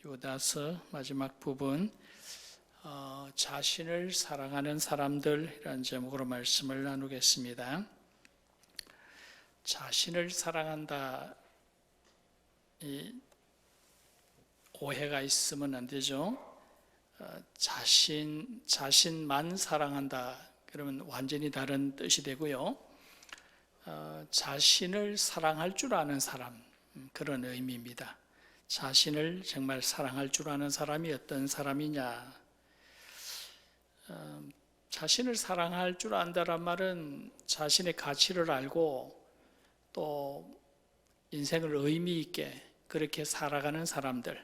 유다서 마지막 부분 자신을 사랑하는 사람들이라는 제목으로 말씀을 나누겠습니다. 자신을 사랑한다, 이 오해가 있으면 안 되죠. 자신만 사랑한다 그러면 완전히 다른 뜻이 되고요. 자신을 사랑할 줄 아는 사람, 그런 의미입니다. 자신을 정말 사랑할 줄 아는 사람이 어떤 사람이냐? 자신을 사랑할 줄 안다란 말은 자신의 가치를 알고 또 인생을 의미 있게 그렇게 살아가는 사람들,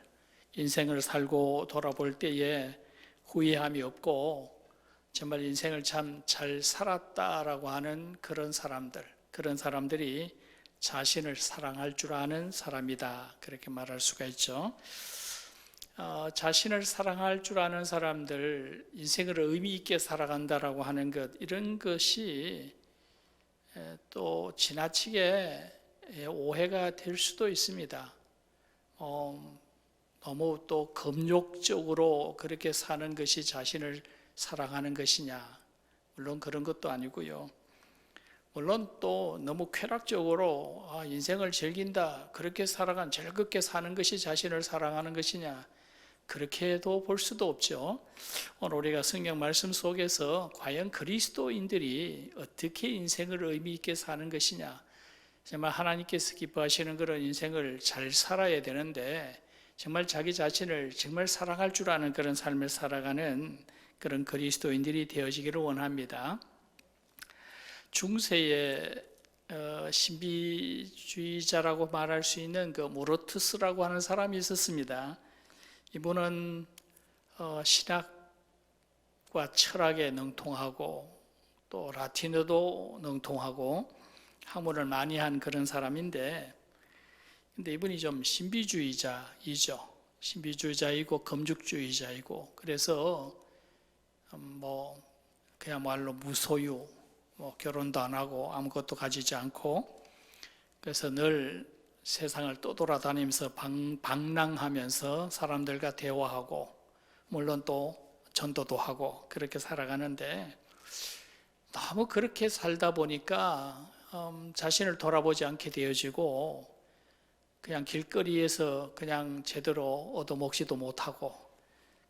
인생을 살고 돌아볼 때에 후회함이 없고 정말 인생을 참 잘 살았다라고 하는 그런 사람들이 자신을 사랑할 줄 아는 사람이다, 그렇게 말할 수가 있죠. 자신을 사랑할 줄 아는 사람들, 인생을 의미 있게 살아간다라고 하는 것, 이런 것이 또 지나치게 오해가 될 수도 있습니다. 너무 또 금욕적으로 그렇게 사는 것이 자신을 사랑하는 것이냐? 물론 그런 것도 아니고요. 물론 또 너무 쾌락적으로 인생을 즐긴다, 그렇게 즐겁게 사는 것이 자신을 사랑하는 것이냐, 그렇게도 볼 수도 없죠. 오늘 우리가 성경 말씀 속에서 과연 그리스도인들이 어떻게 인생을 의미 있게 사는 것이냐, 정말 하나님께서 기뻐하시는 그런 인생을 잘 살아야 되는데 정말 자기 자신을 정말 사랑할 줄 아는 그런 삶을 살아가는 그런 그리스도인들이 되어지기를 원합니다. 중세의 신비주의자라고 말할 수 있는 그 모르투스라고 하는 사람이 있었습니다. 이분은 신학과 철학에 능통하고 또 라틴어도 능통하고 학문을 많이 한 그런 사람인데, 근데 이분이 좀 신비주의자이죠. 신비주의자이고 금죽주의자이고, 그래서 그야말로 무소유, 결혼도 안 하고 아무것도 가지지 않고, 그래서 늘 세상을 떠돌아다니면서 방랑하면서 사람들과 대화하고, 물론 또 전도도 하고 그렇게 살아가는데, 너무 그렇게 살다 보니까 자신을 돌아보지 않게 되어지고 그냥 길거리에서 그냥 제대로 얻어먹지도 못하고,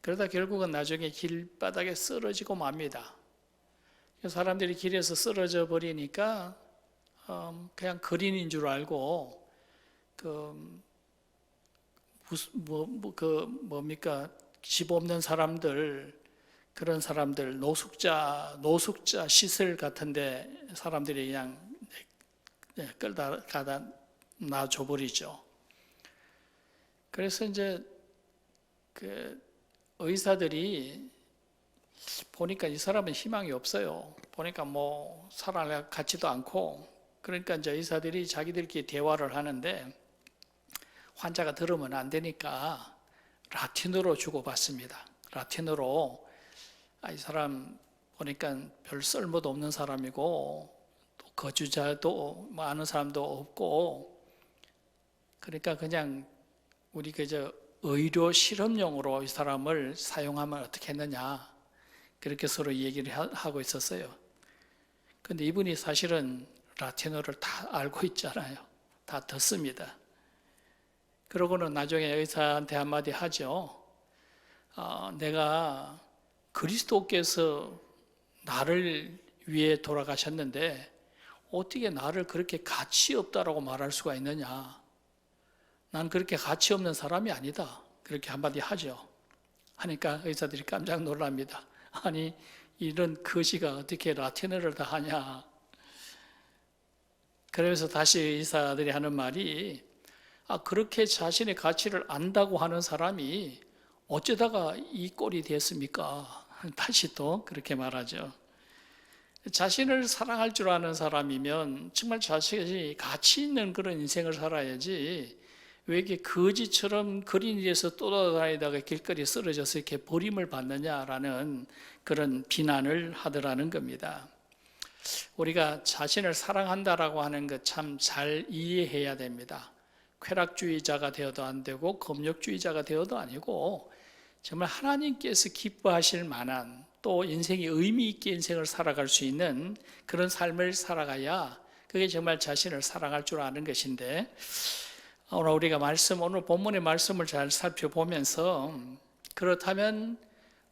그러다 결국은 나중에 길바닥에 쓰러지고 맙니다. 사람들이 길에서 쓰러져 버리니까 그냥 거린인 줄 알고 집 없는 사람들, 그런 사람들, 노숙자 시설 같은데 사람들이 그냥 끌다 가다 놔줘 버리죠. 그래서 이제 의사들이 보니까 이 사람은 희망이 없어요. 보니까 살아날 같지도 않고, 그러니까 이제 의사들이 자기들끼리 대화를 하는데 환자가 들으면 안 되니까 라틴어로 주고받습니다. 라틴어로 이 사람 보니까 별 쓸모도 없는 사람이고 또 거주자도 아는 사람도 없고, 그러니까 그냥 우리 그저 의료 실험용으로 이 사람을 사용하면 어떻게 했느냐, 그렇게 서로 얘기를 하고 있었어요. 근데 이분이 사실은 라틴어를 다 알고 있잖아요. 다 듣습니다. 그러고는 나중에 의사한테 한마디 하죠. 내가 그리스도께서 나를 위해 돌아가셨는데 어떻게 나를 그렇게 가치 없다라고 말할 수가 있느냐. 난 그렇게 가치 없는 사람이 아니다. 그렇게 한마디 하죠. 하니까 의사들이 깜짝 놀랍니다. 아니, 이런 거지가 어떻게 라틴어를 다 하냐. 그래서 다시 의사들이 하는 말이, 그렇게 자신의 가치를 안다고 하는 사람이 어쩌다가 이 꼴이 됐습니까? 다시 또 그렇게 말하죠. 자신을 사랑할 줄 아는 사람이면 정말 자신이 가치 있는 그런 인생을 살아야지, 왜 이렇게 거지처럼 거린이에서 떠돌아다니다가 길거리에 쓰러져서 이렇게 버림을 받느냐라는 그런 비난을 하더라는 겁니다. 우리가 자신을 사랑한다라고 하는 것 참 잘 이해해야 됩니다. 쾌락주의자가 되어도 안 되고 금욕주의자가 되어도 아니고 정말 하나님께서 기뻐하실 만한 또 인생이 의미 있게 인생을 살아갈 수 있는 그런 삶을 살아가야 그게 정말 자신을 사랑할 줄 아는 것인데, 오늘 우리가 오늘 본문의 말씀을 잘 살펴보면서 그렇다면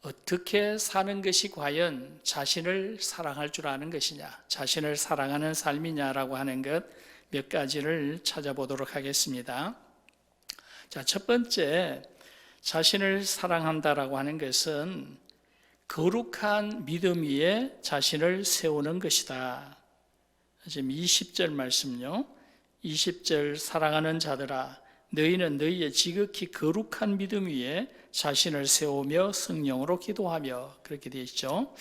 어떻게 사는 것이 과연 자신을 사랑할 줄 아는 것이냐, 자신을 사랑하는 삶이냐라고 하는 것 몇 가지를 찾아보도록 하겠습니다. 자, 첫 번째, 자신을 사랑한다라고 하는 것은 거룩한 믿음 위에 자신을 세우는 것이다. 지금 20절 말씀요. 20절, 사랑하는 자들아 너희는 너희의 지극히 거룩한 믿음 위에 자신을 세우며 성령으로 기도하며, 그렇게 되어 있죠.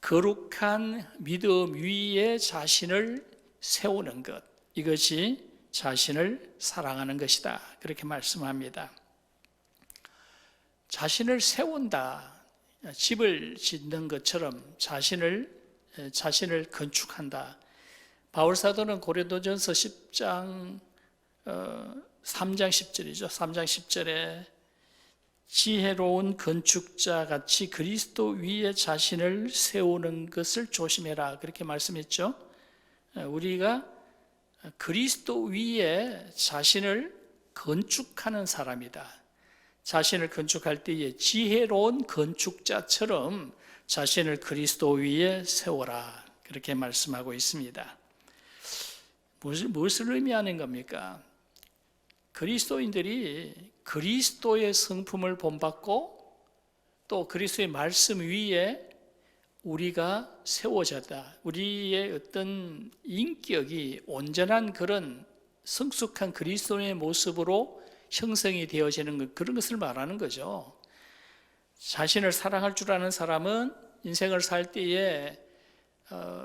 거룩한 믿음 위에 자신을 세우는 것, 이것이 자신을 사랑하는 것이다, 그렇게 말씀합니다. 자신을 세운다, 집을 짓는 것처럼 자신을 건축한다. 바울사도는 고린도전서 10장 3장 10절이죠. 3장 10절에 지혜로운 건축자 같이 그리스도 위에 자신을 세우는 것을 조심해라, 그렇게 말씀했죠. 우리가 그리스도 위에 자신을 건축하는 사람이다. 자신을 건축할 때에 지혜로운 건축자처럼 자신을 그리스도 위에 세워라, 그렇게 말씀하고 있습니다. 무엇을 의미하는 겁니까? 그리스도인들이 그리스도의 성품을 본받고 또 그리스도의 말씀 위에 우리가 세워졌다. 우리의 어떤 인격이 온전한 그런 성숙한 그리스도의 모습으로 형성이 되어지는 것, 그런 것을 말하는 거죠. 자신을 사랑할 줄 아는 사람은 인생을 살 때에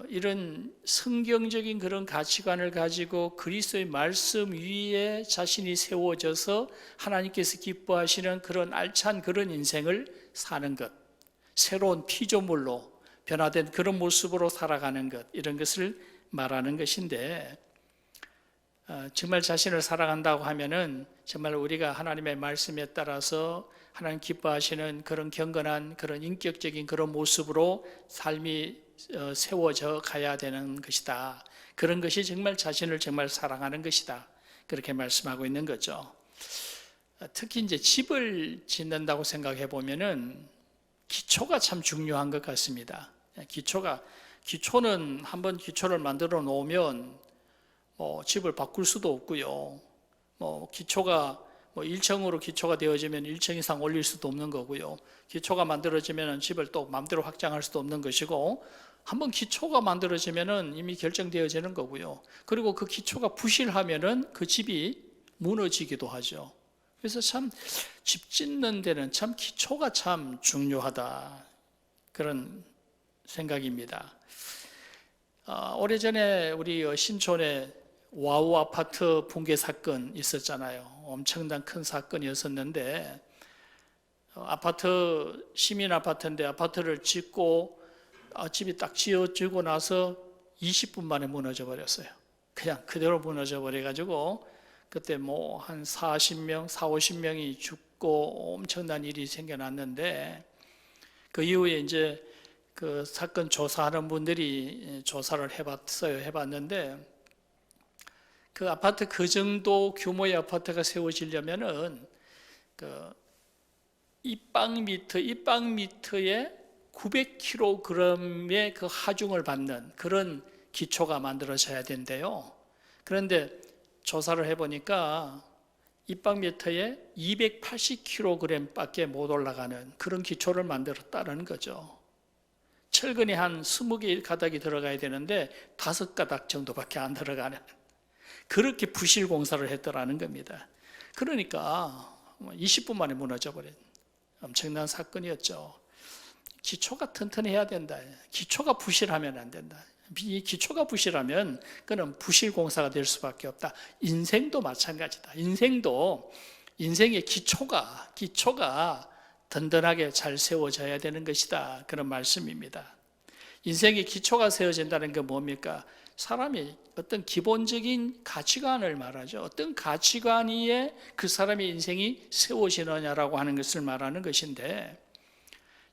이런 성경적인 그런 가치관을 가지고 그리스도의 말씀 위에 자신이 세워져서 하나님께서 기뻐하시는 그런 알찬 그런 인생을 사는 것, 새로운 피조물로 변화된 그런 모습으로 살아가는 것, 이런 것을 말하는 것인데, 정말 자신을 사랑한다고 하면은 정말 우리가 하나님의 말씀에 따라서 하나님 기뻐하시는 그런 경건한 그런 인격적인 그런 모습으로 삶이 세워져 가야 되는 것이다. 그런 것이 정말 자신을 정말 사랑하는 것이다, 그렇게 말씀하고 있는 거죠. 특히 이제 집을 짓는다고 생각해 보면은 기초가 참 중요한 것 같습니다. 기초는 한번 기초를 만들어 놓으면 집을 바꿀 수도 없고요. 기초가 1층으로 기초가 되어지면 1층 이상 올릴 수도 없는 거고요. 기초가 만들어지면 집을 또 마음대로 확장할 수도 없는 것이고, 한번 기초가 만들어지면 이미 결정되어지는 거고요. 그리고 그 기초가 부실하면 그 집이 무너지기도 하죠. 그래서 참 집 짓는 데는 참 기초가 참 중요하다, 그런 생각입니다. 오래전에 우리 신촌에 와우 아파트 붕괴 사건 있었잖아요. 엄청난 큰 사건이었었는데, 시민 아파트인데 아파트를 짓고 집이 딱 지어지고 나서 20분 만에 무너져 버렸어요. 그냥 그대로 무너져 버려가지고 그때 한 50명이 죽고 엄청난 일이 생겨났는데, 그 이후에 이제 그 사건 조사하는 분들이 조사를 해봤는데, 그 아파트, 그 정도 규모의 아파트가 세워지려면은 입방 미터에 900kg의 그 하중을 받는 그런 기초가 만들어져야 된대요. 그런데 조사를 해보니까 입방 미터에 280kg 밖에 못 올라가는 그런 기초를 만들었다는 거죠. 철근이 한 20개 가닥이 들어가야 되는데 5가닥 정도밖에 안 들어가는, 그렇게 부실 공사를 했더라는 겁니다. 그러니까 20분 만에 무너져 버린 엄청난 사건이었죠. 기초가 튼튼해야 된다. 기초가 부실하면 안 된다. 이 기초가 부실하면 그는 부실 공사가 될 수밖에 없다. 인생도 마찬가지다. 인생의 기초가 든든하게 잘 세워져야 되는 것이다, 그런 말씀입니다. 인생의 기초가 세워진다는 게 뭡니까? 사람이 어떤 기본적인 가치관을 말하죠. 어떤 가치관 위에 그 사람의 인생이 세워지느냐라고 하는 것을 말하는 것인데,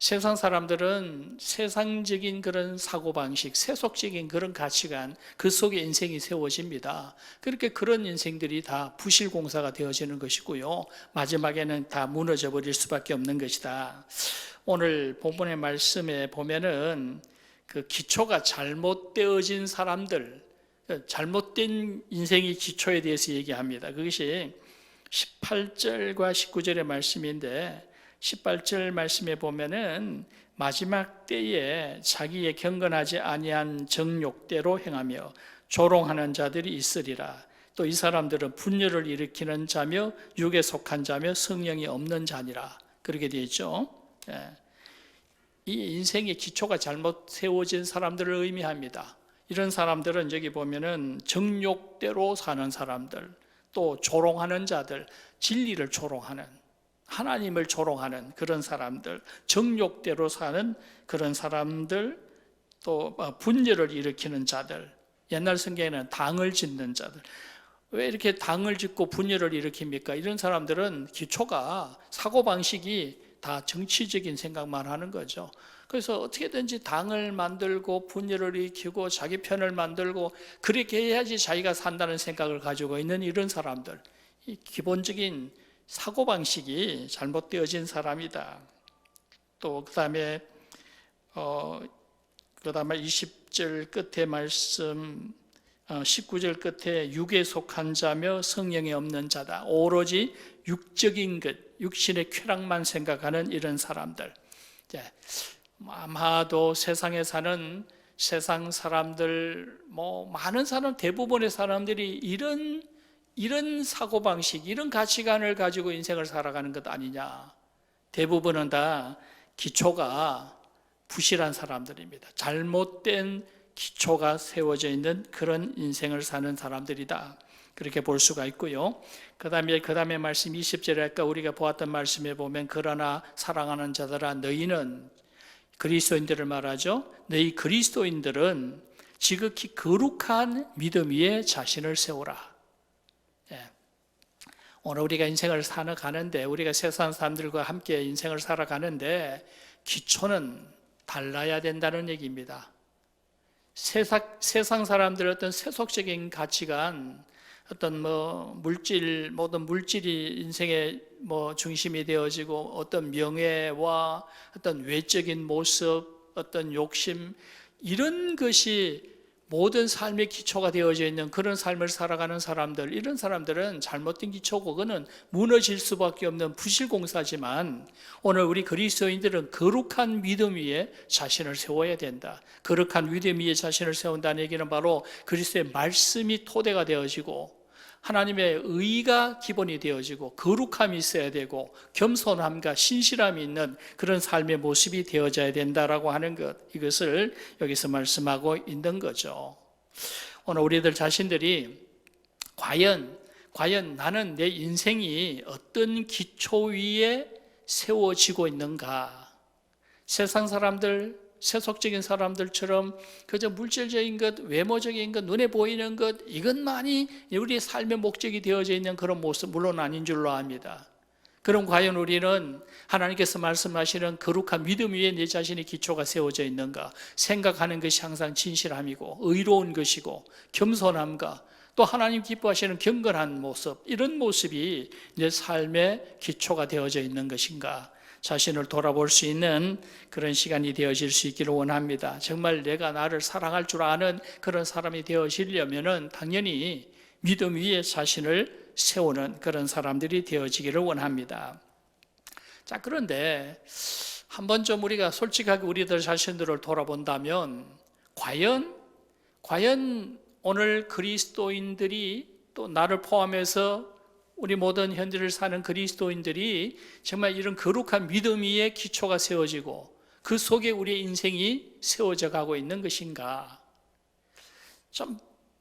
세상 사람들은 세상적인 그런 사고방식, 세속적인 그런 가치관, 그 속에 인생이 세워집니다. 그렇게 그런 인생들이 다 부실공사가 되어지는 것이고요. 마지막에는 다 무너져 버릴 수밖에 없는 것이다. 오늘 본문의 말씀에 보면은 그 기초가 잘못되어진 사람들, 잘못된 인생의 기초에 대해서 얘기합니다. 그것이 18절과 19절의 말씀인데, 18절 말씀에 보면은 마지막 때에 자기의 경건하지 아니한 정욕대로 행하며 조롱하는 자들이 있으리라. 또 이 사람들은 분열을 일으키는 자며 육에 속한 자며 성령이 없는 자니라. 그렇게 되어 있죠. 이 인생의 기초가 잘못 세워진 사람들을 의미합니다. 이런 사람들은 여기 보면은 정욕대로 사는 사람들, 또 조롱하는 자들, 진리를 조롱하는, 하나님을 조롱하는 그런 사람들, 정욕대로 사는 그런 사람들, 또 분열을 일으키는 자들, 옛날 성경에는 당을 짓는 자들. 왜 이렇게 당을 짓고 분열을 일으킵니까? 이런 사람들은 기초가, 사고방식이 다 정치적인 생각만 하는 거죠. 그래서 어떻게든지 당을 만들고 분열을 일으키고 자기 편을 만들고 그렇게 해야지 자기가 산다는 생각을 가지고 있는 이런 사람들, 이 기본적인 사고방식이 잘못되어진 사람이다. 또 그 다음에 20절 끝에 말씀, 19절 끝에 육에 속한 자며 성령이 없는 자다. 오로지 육적인 것, 육신의 쾌락만 생각하는 이런 사람들. 아마도 세상에 사는 세상 사람들, 많은 사람, 대부분의 사람들이 이런 사고방식, 이런 가치관을 가지고 인생을 살아가는 것 아니냐. 대부분은 다 기초가 부실한 사람들입니다. 잘못된 기초가 세워져 있는 그런 인생을 사는 사람들이다. 그렇게 볼 수가 있고요. 그 다음에 말씀 20절에 아까 우리가 보았던 말씀에 보면, 그러나 사랑하는 자들아 너희는, 그리스도인들을 말하죠. 너희 그리스도인들은 지극히 거룩한 믿음 위에 자신을 세우라. 오늘 우리가 인생을 살아가는데, 우리가 세상 사람들과 함께 인생을 살아가는데 기초는 달라야 된다는 얘기입니다. 세상 사람들의 어떤 세속적인 가치관, 어떤 모든 물질이 인생의 중심이 되어지고, 어떤 명예와 어떤 외적인 모습, 어떤 욕심, 이런 것이 모든 삶의 기초가 되어져 있는 그런 삶을 살아가는 사람들, 이런 사람들은 잘못된 기초고 그거는 무너질 수밖에 없는 부실공사지만, 오늘 우리 그리스도인들은 거룩한 믿음 위에 자신을 세워야 된다. 거룩한 믿음 위에 자신을 세운다는 얘기는 바로 그리스도의 말씀이 토대가 되어지고, 하나님의 의가 기본이 되어지고, 거룩함이 있어야 되고, 겸손함과 신실함이 있는 그런 삶의 모습이 되어져야 된다라고 하는 것, 이것을 여기서 말씀하고 있는 거죠. 오늘 우리들 자신들이 과연 나는 내 인생이 어떤 기초 위에 세워지고 있는가? 세상 사람들, 세속적인 사람들처럼 그저 물질적인 것, 외모적인 것, 눈에 보이는 것, 이것만이 우리의 삶의 목적이 되어져 있는 그런 모습, 물론 아닌 줄로 압니다. 그럼 과연 우리는 하나님께서 말씀하시는 거룩한 믿음 위에 내 자신의 기초가 세워져 있는가? 생각하는 것이 항상 진실함이고 의로운 것이고 겸손함과 또 하나님 기뻐하시는 경건한 모습, 이런 모습이 내 삶의 기초가 되어져 있는 것인가? 자신을 돌아볼 수 있는 그런 시간이 되어질 수 있기를 원합니다. 정말 내가 나를 사랑할 줄 아는 그런 사람이 되어지려면 당연히 믿음 위에 자신을 세우는 그런 사람들이 되어지기를 원합니다. 자, 그런데 한번 좀 우리가 솔직하게 우리들 자신들을 돌아본다면, 과연 오늘 그리스도인들이, 또 나를 포함해서 우리 모든 현재를 사는 그리스도인들이 정말 이런 거룩한 믿음 위에 기초가 세워지고 그 속에 우리의 인생이 세워져 가고 있는 것인가? 좀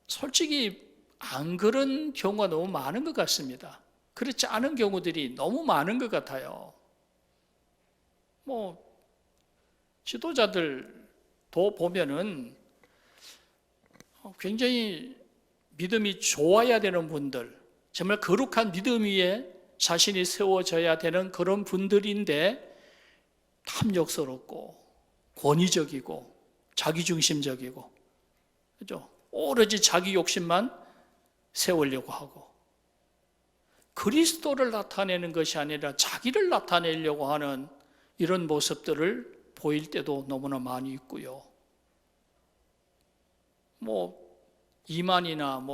솔직히 안 그런 경우가 너무 많은 것 같습니다. 그렇지 않은 경우들이 너무 많은 것 같아요. 지도자들도 보면은 굉장히 믿음이 좋아야 되는 분들, 정말 거룩한 믿음 위에 자신이 세워져야 되는 그런 분들인데 탐욕스럽고 권위적이고 자기중심적이고, 그죠? 오로지 자기 욕심만 세우려고 하고, 그리스도를 나타내는 것이 아니라 자기를 나타내려고 하는 이런 모습들을 보일 때도 너무나 많이 있고요. 이만이나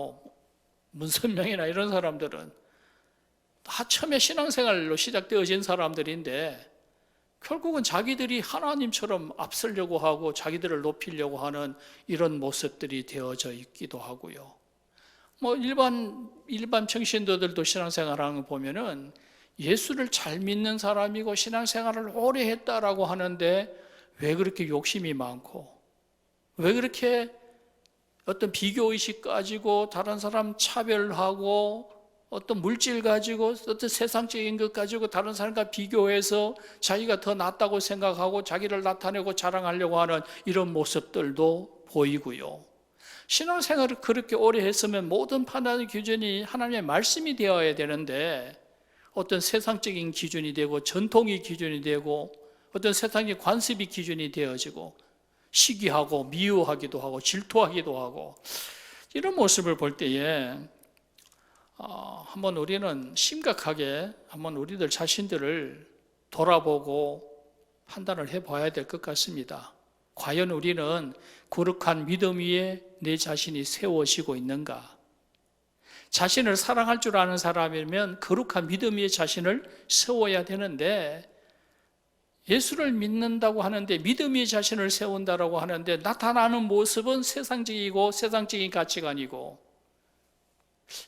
문선명이나 이런 사람들은 다 처음에 신앙생활로 시작되어진 사람들인데 결국은 자기들이 하나님처럼 앞서려고 하고 자기들을 높이려고 하는 이런 모습들이 되어져 있기도 하고요. 일반 평신도들도 신앙생활하는 거 보면은 예수를 잘 믿는 사람이고 신앙생활을 오래 했다라고 하는데 왜 그렇게 욕심이 많고, 왜 그렇게 어떤 비교의식 가지고 다른 사람 차별하고, 어떤 물질 가지고, 어떤 세상적인 것 가지고 다른 사람과 비교해서 자기가 더 낫다고 생각하고 자기를 나타내고 자랑하려고 하는 이런 모습들도 보이고요. 신앙생활을 그렇게 오래 했으면 모든 판단의 기준이 하나님의 말씀이 되어야 되는데 어떤 세상적인 기준이 되고 전통이 기준이 되고 어떤 세상의 관습이 기준이 되어지고 시기하고 미워하기도 하고 질투하기도 하고, 이런 모습을 볼 때에 한번 우리는 심각하게 한번 우리들 자신들을 돌아보고 판단을 해봐야 될 것 같습니다. 과연 우리는 거룩한 믿음 위에 내 자신이 세워지고 있는가? 자신을 사랑할 줄 아는 사람이면 거룩한 믿음 위에 자신을 세워야 되는데, 예수를 믿는다고 하는데 믿음 위에 자신을 세운다고 하는데 나타나는 모습은 세상적이고 세상적인 가치관이고,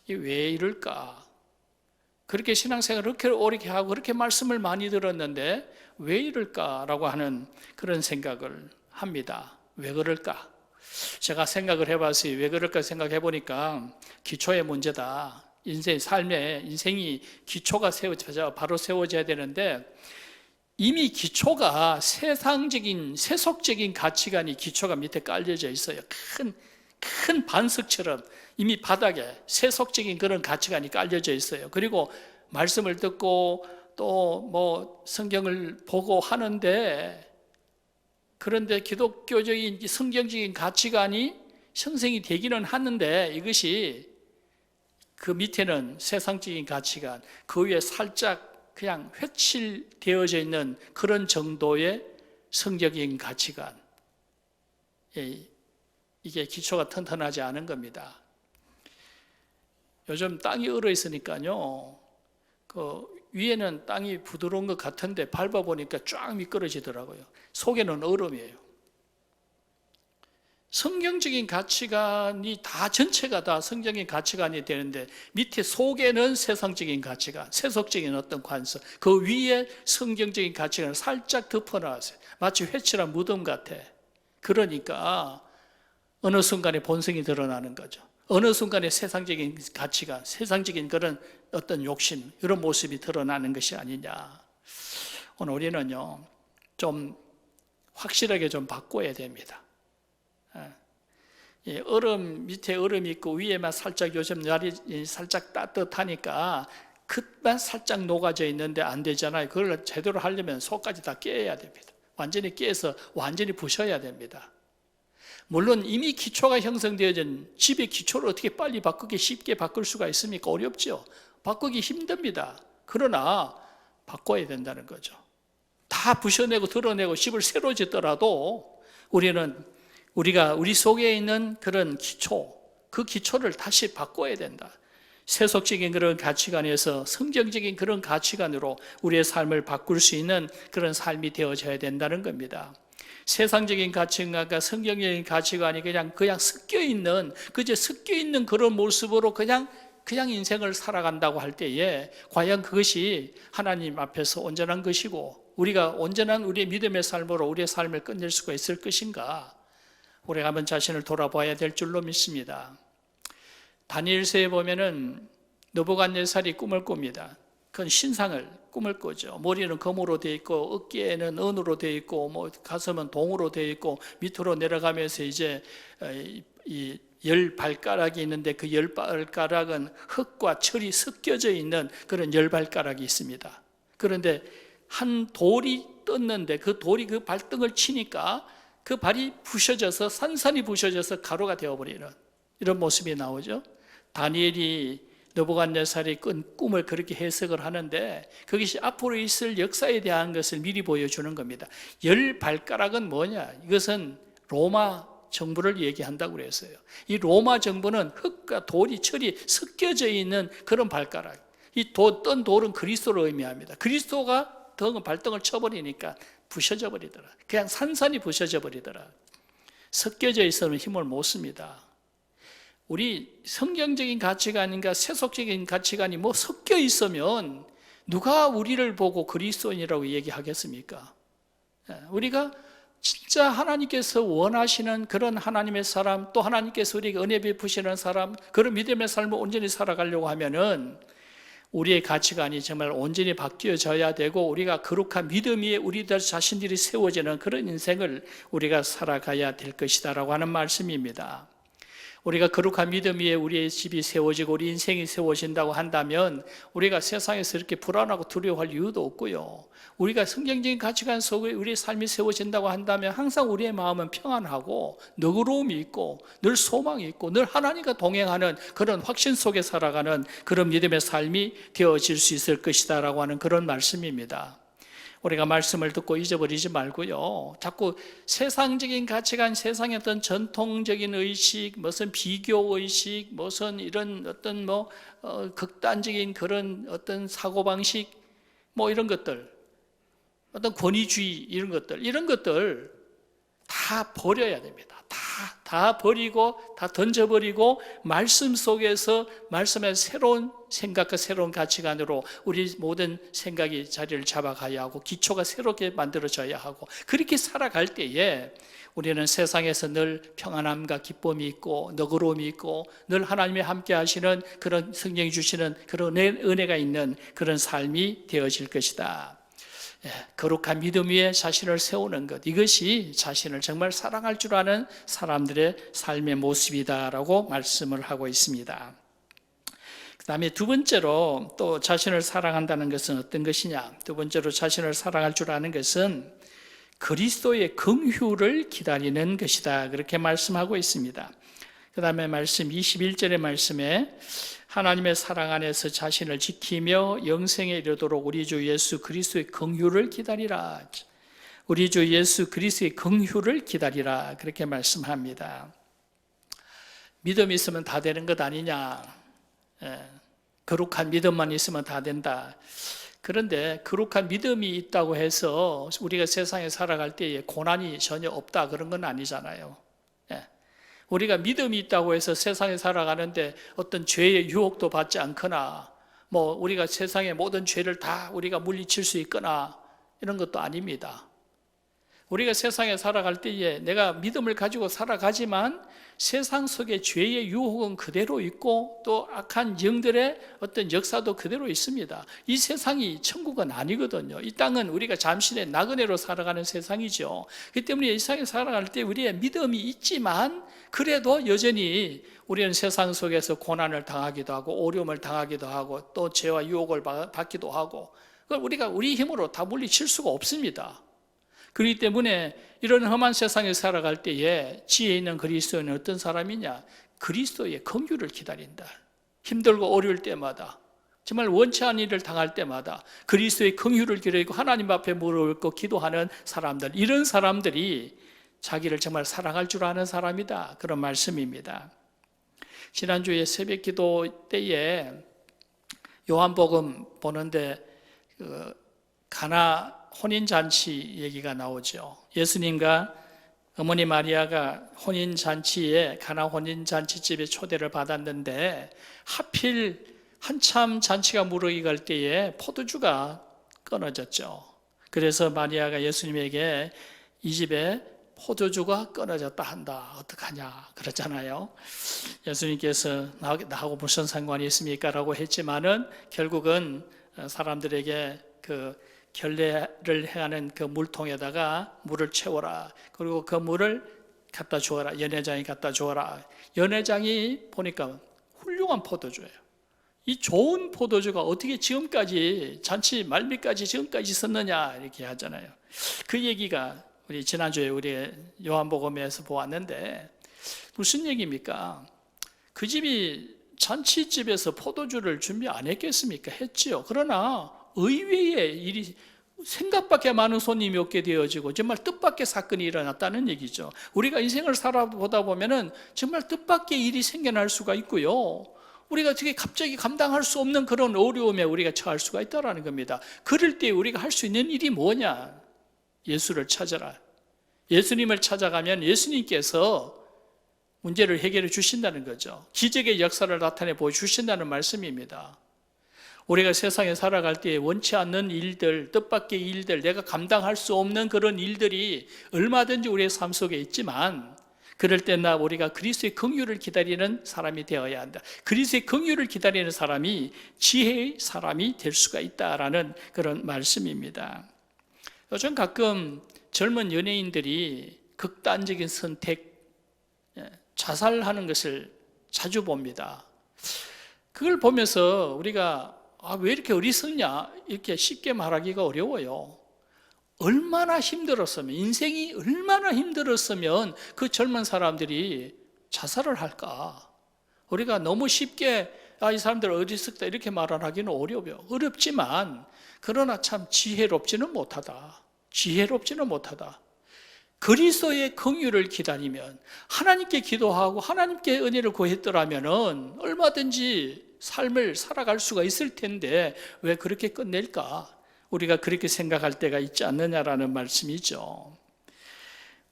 이게 왜 이럴까? 그렇게 신앙생활을 그렇게 오래 하고 그렇게 말씀을 많이 들었는데 왜 이럴까라고 하는 그런 생각을 합니다. 왜 그럴까? 제가 생각을 해봤어요. 왜 그럴까 생각해 보니까 기초의 문제다. 인생이 기초가 바로 세워져야 되는데 이미 기초가 세속적인 가치관이 기초가 밑에 깔려져 있어요. 큰 반석처럼 이미 바닥에 세속적인 그런 가치관이 깔려져 있어요. 그리고 말씀을 듣고 또 성경을 보고 하는데, 그런데 기독교적인 성경적인 가치관이 형성이 되기는 하는데 이것이 그 밑에는 세상적인 가치관, 그 위에 살짝 그냥 회칠되어져 있는 그런 정도의 성경적인 가치관, 이게 기초가 튼튼하지 않은 겁니다. 요즘 땅이 얼어 있으니까요, 그 위에는 땅이 부드러운 것 같은데 밟아보니까 쫙 미끄러지더라고요. 속에는 얼음이에요. 성경적인 가치관이 전체가 다 성경적인 가치관이 되는데 밑에 속에는 세상적인 가치관, 세속적인 어떤 관습, 그 위에 성경적인 가치관을 살짝 덮어놨어요. 마치 회칠한 무덤 같아. 그러니까 어느 순간에 본성이 드러나는 거죠. 어느 순간에 세상적인 가치관, 세상적인 그런 어떤 욕심, 이런 모습이 드러나는 것이 아니냐. 오늘 우리는요, 좀 확실하게 좀 바꿔야 됩니다. 밑에 얼음이 있고 위에만 살짝, 요즘 날이 살짝 따뜻하니까 끝만 살짝 녹아져 있는데 안 되잖아요. 그걸 제대로 하려면 속까지 다 깨야 됩니다. 완전히 깨서 완전히 부셔야 됩니다. 물론 이미 기초가 형성되어진 집의 기초를 어떻게 빨리 쉽게 바꿀 수가 있습니까? 어렵죠. 바꾸기 힘듭니다. 그러나 바꿔야 된다는 거죠. 다 부셔내고 드러내고 집을 새로 짓더라도 우리 속에 있는 그런 기초, 그 기초를 다시 바꿔야 된다. 세속적인 그런 가치관에서 성경적인 그런 가치관으로 우리의 삶을 바꿀 수 있는 그런 삶이 되어져야 된다는 겁니다. 세상적인 가치관과 성경적인 가치관이 그냥 섞여 있는 그런 모습으로 그냥 인생을 살아간다고 할 때에 과연 그것이 하나님 앞에서 온전한 것이고 우리가 온전한 우리의 믿음의 삶으로 우리의 삶을 끝낼 수가 있을 것인가? 우리가 한번 자신을 돌아봐야 될 줄로 믿습니다. 다니엘서에 보면은 느부갓네살이 꿈을 꿉니다. 그건 신상을 꿈을 꾸죠. 머리는 금으로 되어 있고 어깨에는 은으로 되어 있고 가슴은 동으로 되어 있고 밑으로 내려가면서 이제 이 열 발가락이 있는데 그 열 발가락은 흙과 철이 섞여져 있는 그런 열 발가락이 있습니다. 그런데 한 돌이 떴는데 그 돌이 그 발등을 치니까 그 발이 부셔져서 산산이 부셔져서 가루가 되어버리는 이런 모습이 나오죠. 다니엘이 느부갓네살이 꾼 꿈을 그렇게 해석을 하는데 그것이 앞으로 있을 역사에 대한 것을 미리 보여주는 겁니다. 열 발가락은 뭐냐? 이것은 로마 정부를 얘기한다고 그랬어요. 이 로마 정부는 흙과 돌이 철이 섞여져 있는 그런 발가락. 이 떤 돌은 그리스도를 의미합니다. 그리스도가 발등을 쳐버리니까 부셔져 버리더라. 그냥 산산이 부셔져 버리더라. 섞여져 있어는 힘을 못 씁니다. 우리 성경적인 가치관인가 세속적인 가치관이 뭐 섞여 있으면 누가 우리를 보고 그리스도인이라고 얘기하겠습니까? 우리가 진짜 하나님께서 원하시는 그런 하나님의 사람, 또 하나님께서 우리에게 은혜 베푸시는 사람, 그런 믿음의 삶을 온전히 살아가려고 하면은 우리의 가치관이 정말 온전히 바뀌어져야 되고 우리가 거룩한 믿음 위에 우리들 자신들이 세워지는 그런 인생을 우리가 살아가야 될 것이다라고 하는 말씀입니다. 우리가 거룩한 믿음 위에 우리의 집이 세워지고 우리 인생이 세워진다고 한다면 우리가 세상에서 이렇게 불안하고 두려워할 이유도 없고요. 우리가 성경적인 가치관 속에 우리의 삶이 세워진다고 한다면 항상 우리의 마음은 평안하고 너그러움이 있고 늘 소망이 있고 늘 하나님과 동행하는 그런 확신 속에 살아가는 그런 믿음의 삶이 되어질 수 있을 것이다 라고 하는 그런 말씀입니다. 우리가 말씀을 듣고 잊어버리지 말고요. 자꾸 세상적인 가치관, 세상의 어떤 전통적인 의식, 무슨 비교의식, 무슨 이런 어떤 극단적인 그런 어떤 사고방식, 이런 것들, 어떤 권위주의 이런 것들 다 버려야 됩니다. 다 버리고 다 던져버리고 말씀 속에서 말씀의 새로운 생각과 새로운 가치관으로 우리 모든 생각이 자리를 잡아가야 하고 기초가 새롭게 만들어져야 하고 그렇게 살아갈 때에 우리는 세상에서 늘 평안함과 기쁨이 있고 너그러움이 있고 늘 하나님이 함께 하시는 그런 성령이 주시는 그런 은혜가 있는 그런 삶이 되어질 것이다. 거룩한 믿음 위에 자신을 세우는 것, 이것이 자신을 정말 사랑할 줄 아는 사람들의 삶의 모습이다라고 말씀을 하고 있습니다. 그 다음에 두 번째로 또 자신을 사랑한다는 것은 어떤 것이냐? 두 번째로 자신을 사랑할 줄 아는 것은 그리스도의 긍휼을 기다리는 것이다. 그렇게 말씀하고 있습니다. 그 다음에 말씀 21절의 말씀에 하나님의 사랑 안에서 자신을 지키며 영생에 이르도록 우리 주 예수 그리스도의 긍휼을 기다리라. 우리 주 예수 그리스도의 긍휼을 기다리라. 그렇게 말씀합니다. 믿음이 있으면 다 되는 것 아니냐? 거룩한 믿음만 있으면 다 된다. 그런데 거룩한 믿음이 있다고 해서 우리가 세상에 살아갈 때에 고난이 전혀 없다 그런 건 아니잖아요. 우리가 믿음이 있다고 해서 세상에 살아가는데 어떤 죄의 유혹도 받지 않거나 우리가 세상의 모든 죄를 다 우리가 물리칠 수 있거나 이런 것도 아닙니다. 우리가 세상에 살아갈 때에 내가 믿음을 가지고 살아가지만 세상 속에 죄의 유혹은 그대로 있고 또 악한 영들의 어떤 역사도 그대로 있습니다. 이 세상이 천국은 아니거든요. 이 땅은 우리가 잠시의 나그네로 살아가는 세상이죠. 그렇기 때문에 이 세상에 살아갈 때 우리의 믿음이 있지만 그래도 여전히 우리는 세상 속에서 고난을 당하기도 하고 어려움을 당하기도 하고 또 죄와 유혹을 받기도 하고 그걸 우리가 우리 힘으로 다 물리칠 수가 없습니다. 그렇기 때문에 이런 험한 세상에 살아갈 때에 지혜 있는 그리스도인은 어떤 사람이냐? 그리스도의 긍휼을 기다린다. 힘들고 어려울 때마다 정말 원치 않은 일을 당할 때마다 그리스도의 긍휼을 기다리고 하나님 앞에 무릎을 꿇고 기도하는 사람들, 이런 사람들이 자기를 정말 사랑할 줄 아는 사람이다. 그런 말씀입니다. 지난주에 새벽 기도 때에 요한복음 보는데 가나 혼인잔치 얘기가 나오죠. 예수님과 어머니 마리아가 혼인잔치에 가나 혼인잔치집에 초대를 받았는데 하필 한참 잔치가 무르익을 때에 포도주가 끊어졌죠. 그래서 마리아가 예수님에게 이 집에 포도주가 끊어졌다 한다. 어떡하냐 그랬잖아요. 예수님께서 나하고 무슨 상관이 있습니까? 라고 했지만은 결국은 사람들에게 그 결례를 행하는 그 물통에다가 물을 채워라. 그리고 그 물을 갖다 주어라. 연회장이 갖다 주어라. 연회장이 보니까 훌륭한 포도주예요. 이 좋은 포도주가 어떻게 지금까지 잔치 말미까지 지금까지 있었느냐 이렇게 하잖아요. 그 얘기가 우리 지난주에 우리 요한복음에서 보았는데 무슨 얘기입니까? 그 집이 잔치집에서 포도주를 준비 안 했겠습니까? 했지요. 그러나 의외의 일이 생각밖에 많은 손님이 없게 되어지고 정말 뜻밖의 사건이 일어났다는 얘기죠. 우리가 인생을 살아보다 보면은 정말 뜻밖의 일이 생겨날 수가 있고요. 우리가 되게 갑자기 감당할 수 없는 그런 어려움에 우리가 처할 수가 있다는 겁니다. 그럴 때 우리가 할 수 있는 일이 뭐냐? 예수를 찾아라. 예수님을 찾아가면 예수님께서 문제를 해결해 주신다는 거죠. 기적의 역사를 나타내 보여주신다는 말씀입니다. 우리가 세상에 살아갈 때 원치 않는 일들, 뜻밖의 일들, 내가 감당할 수 없는 그런 일들이 얼마든지 우리의 삶 속에 있지만 그럴 때나 우리가 그리스도의 긍휼을 기다리는 사람이 되어야 한다. 그리스도의 긍휼을 기다리는 사람이 지혜의 사람이 될 수가 있다라는 그런 말씀입니다. 요즘 가끔 젊은 연예인들이 극단적인 선택, 자살하는 것을 자주 봅니다. 그걸 보면서 우리가 왜 이렇게 어리석냐 이렇게 쉽게 말하기가 어려워요. 얼마나 힘들었으면, 인생이 얼마나 힘들었으면 그 젊은 사람들이 자살을 할까? 우리가 너무 쉽게 이 사람들 어리석다 이렇게 말하기는 어려워요. 어렵지만 그러나 참 지혜롭지는 못하다. 지혜롭지는 못하다. 그리스도의 긍휼을 기다리면 하나님께 기도하고 하나님께 은혜를 구했더라면 얼마든지 삶을 살아갈 수가 있을 텐데 왜 그렇게 끝낼까? 우리가 그렇게 생각할 때가 있지 않느냐라는 말씀이죠.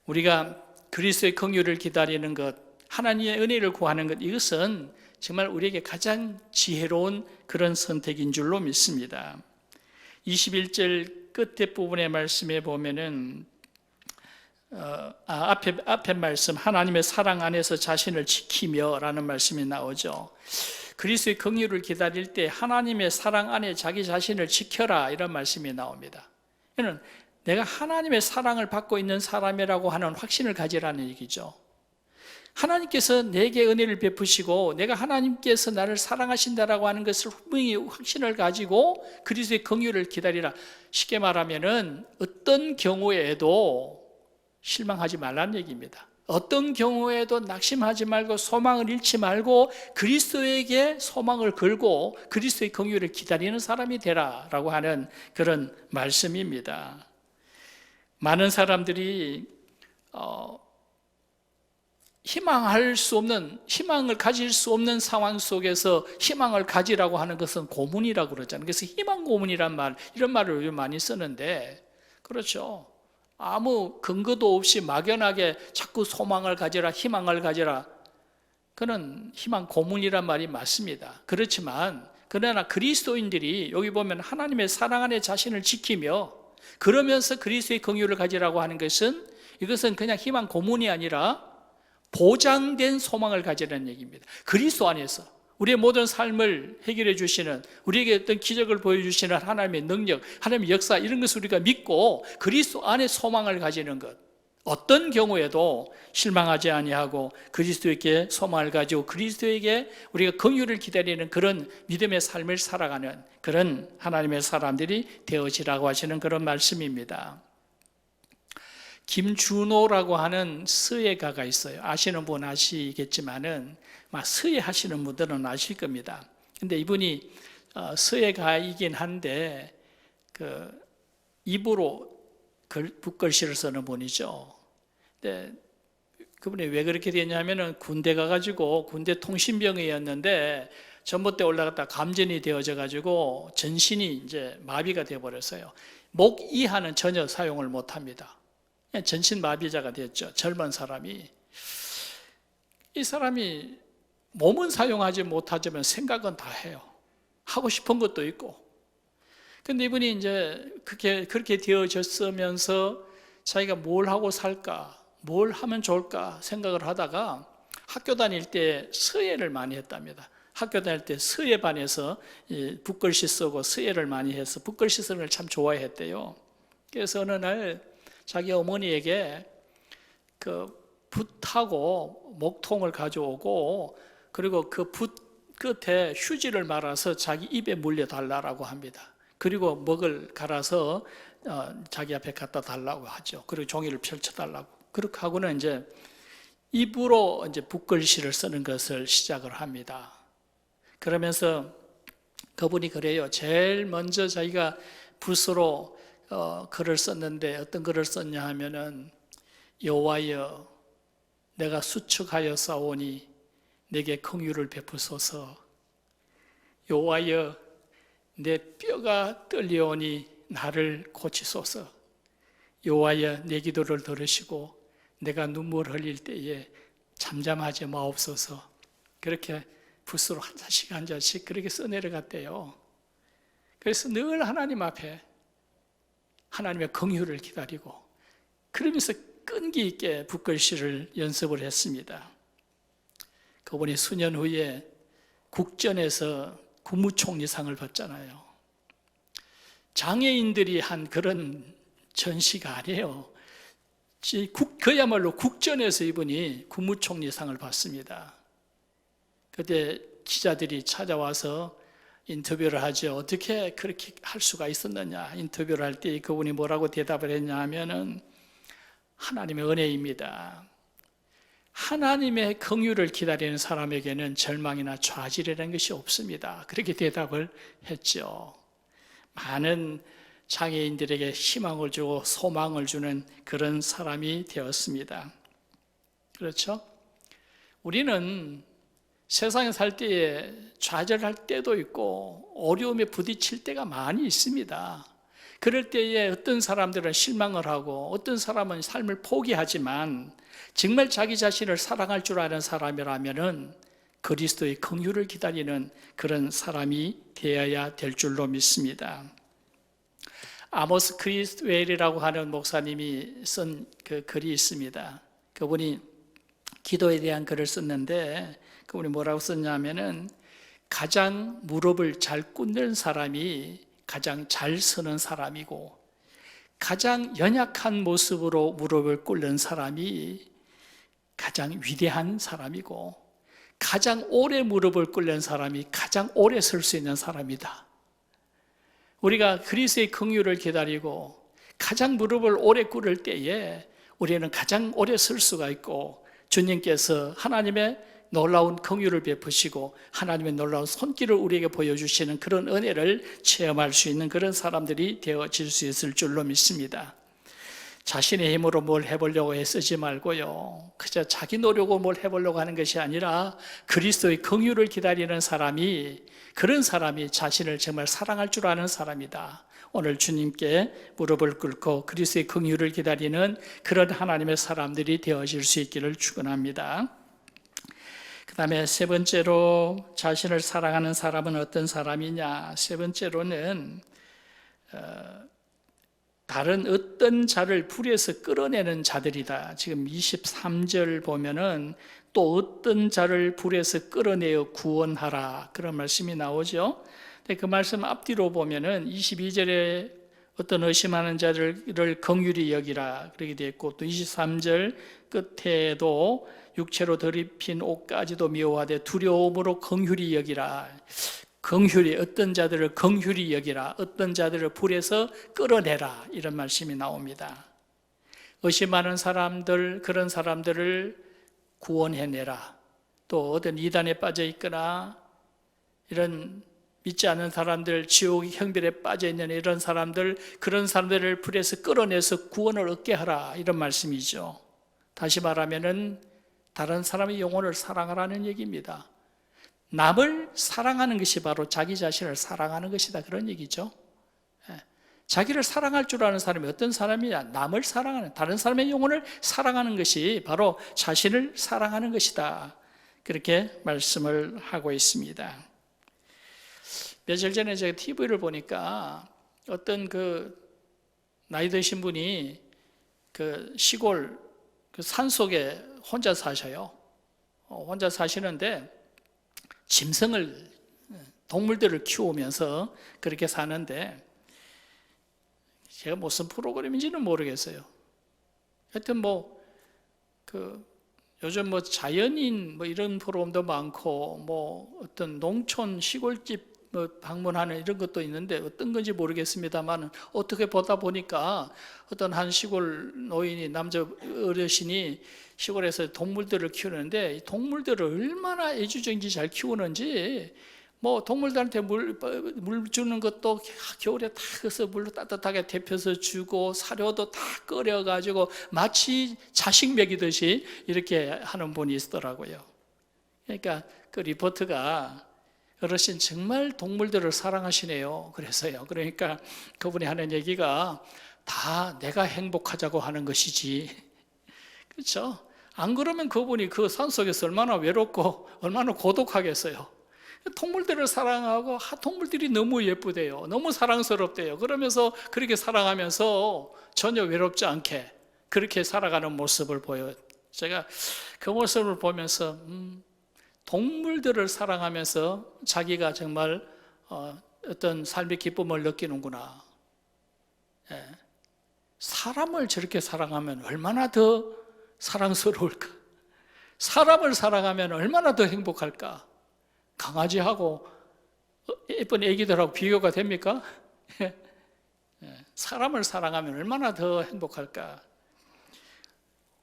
우리가 그리스도의 긍휼을 기다리는 것, 하나님의 은혜를 구하는 것, 이것은 정말 우리에게 가장 지혜로운 그런 선택인 줄로 믿습니다. 21절 끝에 부분의 말씀에 보면은 앞에 말씀 하나님의 사랑 안에서 자신을 지키며 라는 말씀이 나오죠. 그리스도의 긍휼을 기다릴 때 하나님의 사랑 안에 자기 자신을 지켜라 이런 말씀이 나옵니다. 이는 내가 하나님의 사랑을 받고 있는 사람이라고 하는 확신을 가지라는 얘기죠. 하나님께서 내게 은혜를 베푸시고 내가 하나님께서 나를 사랑하신다라고 하는 것을 분명히 확신을 가지고 그리스도의 긍휼을 기다리라. 쉽게 말하면은 어떤 경우에도 실망하지 말라는 얘기입니다. 어떤 경우에도 낙심하지 말고 소망을 잃지 말고 그리스도에게 소망을 걸고 그리스도의 긍휼을 기다리는 사람이 되라라고 하는 그런 말씀입니다. 많은 사람들이 희망을 가질 수 없는 상황 속에서 희망을 가지라고 하는 것은 고문이라고 그러잖아요. 그래서 희망 고문이란 이런 말을 요즘 많이 쓰는데 그렇죠. 아무 근거도 없이 막연하게 자꾸 소망을 가져라, 희망을 가져라. 그는 희망 고문이란 말이 맞습니다. 그렇지만 그러나 그리스도인들이 여기 보면 하나님의 사랑 안에 자신을 지키며 그러면서 그리스도의 긍휼을 가지라고 하는 것은 이것은 그냥 희망 고문이 아니라 보장된 소망을 가지라는 얘기입니다. 그리스도 안에서 우리의 모든 삶을 해결해 주시는, 우리에게 어떤 기적을 보여주시는 하나님의 능력, 하나님의 역사, 이런 것을 우리가 믿고 그리스도 안에 소망을 가지는 것, 어떤 경우에도 실망하지 아니하고 그리스도에게 소망을 가지고 그리스도에게 우리가 긍휼을 기다리는 그런 믿음의 삶을 살아가는 그런 하나님의 사람들이 되어지라고 하시는 그런 말씀입니다. 김준호라고 하는 서예가가 있어요. 아시는 분 아시겠지만은 서예 하시는 분들은 아실 겁니다. 근데 이분이 서예가이긴 한데 입으로 붓글씨를 쓰는 분이죠. 근데 그분이 왜 그렇게 됐냐면은 군대 가가지고 군대 통신병이었는데 전봇대 올라갔다 감전이 되어져 가지고 전신이 이제 마비가 되어버렸어요. 목 이하는 전혀 사용을 못합니다. 전신 마비자가 됐죠. 젊은 사람이. 이 사람이 몸은 사용하지 못하지만 생각은 다 해요. 하고 싶은 것도 있고. 근데 이분이 이제 그렇게 되어졌으면서 자기가 뭘 하고 살까, 뭘 하면 좋을까 생각을 하다가 학교 다닐 때 서예를 많이 했답니다. 학교 다닐 때 서예반에서 붓글씨 쓰고 서예를 많이 해서 붓글씨 쓰는 걸 참 좋아했대요. 그래서 어느 날 자기 어머니에게 붓하고 목통을 가져오고 그리고 그 붓 끝에 휴지를 말아서 자기 입에 물려달라고 합니다. 그리고 먹을 갈아서 자기 앞에 갖다 달라고 하죠. 그리고 종이를 펼쳐달라고. 그렇게 하고는 이제 입으로 이제 붓글씨를 쓰는 것을 시작을 합니다. 그러면서 그분이 그래요. 제일 먼저 자기가 붓으로 글을 썼는데 어떤 글을 썼냐 하면은 여호와여 내가 수축하여 싸우니 내게 긍휼을 베푸소서. 여호와여 내 뼈가 떨려오니 나를 고치소서. 여호와여 내 기도를 들으시고 내가 눈물 흘릴 때에 잠잠하지 마옵소서. 그렇게 붓으로 한 자씩 한 자씩 그렇게 써내려갔대요. 그래서 늘 하나님 앞에 하나님의 긍휼을 기다리고 그러면서 끈기 있게 붓글씨를 연습을 했습니다. 그분이 수년 후에 국전에서 국무총리상을 받잖아요. 장애인들이 한 그런 전시가 아니에요. 그야말로 국전에서 이분이 국무총리상을 받습니다. 그때 기자들이 찾아와서 인터뷰를 하죠. 어떻게 그렇게 할 수가 있었느냐. 인터뷰를 할 때 그분이 뭐라고 대답을 했냐 하면은 하나님의 은혜입니다. 하나님의 긍휼을 기다리는 사람에게는 절망이나 좌절이라는 것이 없습니다. 그렇게 대답을 했죠. 많은 장애인들에게 희망을 주고 소망을 주는 그런 사람이 되었습니다. 그렇죠? 우리는 세상에 살 때에 좌절할 때도 있고 어려움에 부딪힐 때가 많이 있습니다. 그럴 때에 어떤 사람들은 실망을 하고 어떤 사람은 삶을 포기하지만 정말 자기 자신을 사랑할 줄 아는 사람이라면은 그리스도의 긍휼을 기다리는 그런 사람이 되어야 될 줄로 믿습니다. 아모스 크리스웰이라고 하는 목사님이 쓴 그 글이 있습니다. 그분이 기도에 대한 글을 썼는데 그분이 뭐라고 썼냐면은 가장 무릎을 잘 꿇는 사람이 가장 잘 서는 사람이고 가장 연약한 모습으로 무릎을 꿇는 사람이 가장 위대한 사람이고 가장 오래 무릎을 꿇는 사람이 가장 오래 설 수 있는 사람이다. 우리가 그리스도의 긍휼을 기다리고 가장 무릎을 오래 꿇을 때에 우리는 가장 오래 설 수가 있고 주님께서 하나님의 놀라운 긍휼을 베푸시고 하나님의 놀라운 손길을 우리에게 보여주시는 그런 은혜를 체험할 수 있는 그런 사람들이 되어질 수 있을 줄로 믿습니다. 자신의 힘으로 뭘 해보려고 애쓰지 말고요. 그저 자기 노력으로 뭘 해보려고 하는 것이 아니라 그리스도의 긍휼을 기다리는 사람이 그런 사람이 자신을 정말 사랑할 줄 아는 사람이다. 오늘 주님께 무릎을 꿇고 그리스도의 긍휼을 기다리는 그런 하나님의 사람들이 되어질 수 있기를 축원합니다. 그 다음에 세 번째로 자신을 사랑하는 사람은 어떤 사람이냐. 세 번째로는 다른 어떤 자를 불에서 끌어내는 자들이다. 지금 23절 보면은 또 어떤 자를 불에서 끌어내어 구원하라. 그런 말씀이 나오죠. 근데 그 말씀 앞뒤로 보면은 22절에 어떤 의심하는 자를 긍휼히 여기라. 그렇게 되어 있고 또 23절 끝에도 육체로 더입힌 옷까지도 미워하되 두려움으로 긍휼히 여기라. 긍휼히 어떤 자들을 긍휼히 여기라. 어떤 자들을 불에서 끌어내라. 이런 말씀이 나옵니다. 의심하는 사람들, 그런 사람들을 구원해내라. 또 어떤 이단에 빠져 있거나 이런 믿지 않는 사람들, 지옥의 형벌에 빠져 있는 이런 사람들, 그런 사람들을 불에서 끌어내서 구원을 얻게 하라. 이런 말씀이죠. 다시 말하면은 다른 사람의 영혼을 사랑하라는 얘기입니다. 남을 사랑하는 것이 바로 자기 자신을 사랑하는 것이다. 그런 얘기죠. 자기를 사랑할 줄 아는 사람이 어떤 사람이냐? 남을 사랑하는, 다른 사람의 영혼을 사랑하는 것이 바로 자신을 사랑하는 것이다. 그렇게 말씀을 하고 있습니다. 며칠 전에 제가 TV를 보니까 어떤 나이 드신 분이 시골 산속에 혼자 사셔요. 혼자 사시는데 동물들을 키우면서 그렇게 사는데 제가 무슨 프로그램인지는 모르겠어요. 하여튼 요즘 뭐 자연인 뭐 이런 프로그램도 많고 뭐 어떤 농촌 시골집 뭐 방문하는 이런 것도 있는데 어떤 건지 모르겠습니다만 어떻게 보다 보니까 어떤 한 시골 노인이 남자 어르신이 시골에서 동물들을 키우는데 이 동물들을 얼마나 애주정지 잘 키우는지 뭐 동물들한테 물 주는 것도 겨울에 다 그래서 물로 따뜻하게 데펴서 주고 사료도 다 끓여가지고 마치 자식 먹이듯이 이렇게 하는 분이 있더라고요. 그러니까 그 리포트가 어르신 정말 동물들을 사랑하시네요. 그래서요. 그러니까 그분이 하는 얘기가 다 내가 행복하자고 하는 것이지. 그렇죠? 안 그러면 그분이 그 산속에서 얼마나 외롭고 얼마나 고독하겠어요. 동물들을 사랑하고 동물들이 너무 예쁘대요. 너무 사랑스럽대요. 그러면서 그렇게 사랑하면서 전혀 외롭지 않게 그렇게 살아가는 모습을 보여요. 제가 그 모습을 보면서 동물들을 사랑하면서 자기가 정말 어떤 삶의 기쁨을 느끼는구나. 예. 사람을 저렇게 사랑하면 얼마나 더 사랑스러울까? 사람을 사랑하면 얼마나 더 행복할까? 강아지하고 예쁜 애기들하고 비교가 됩니까? 사람을 사랑하면 얼마나 더 행복할까?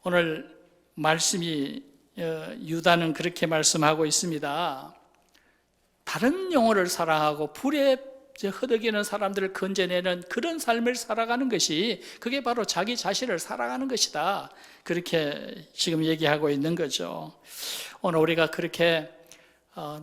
오늘 말씀이 유다는 그렇게 말씀하고 있습니다. 다른 영혼을 사랑하고 불에 허덕이는 사람들을 건져내는 그런 삶을 살아가는 것이 그게 바로 자기 자신을 사랑하는 것이다. 그렇게 지금 얘기하고 있는 거죠. 오늘 우리가 그렇게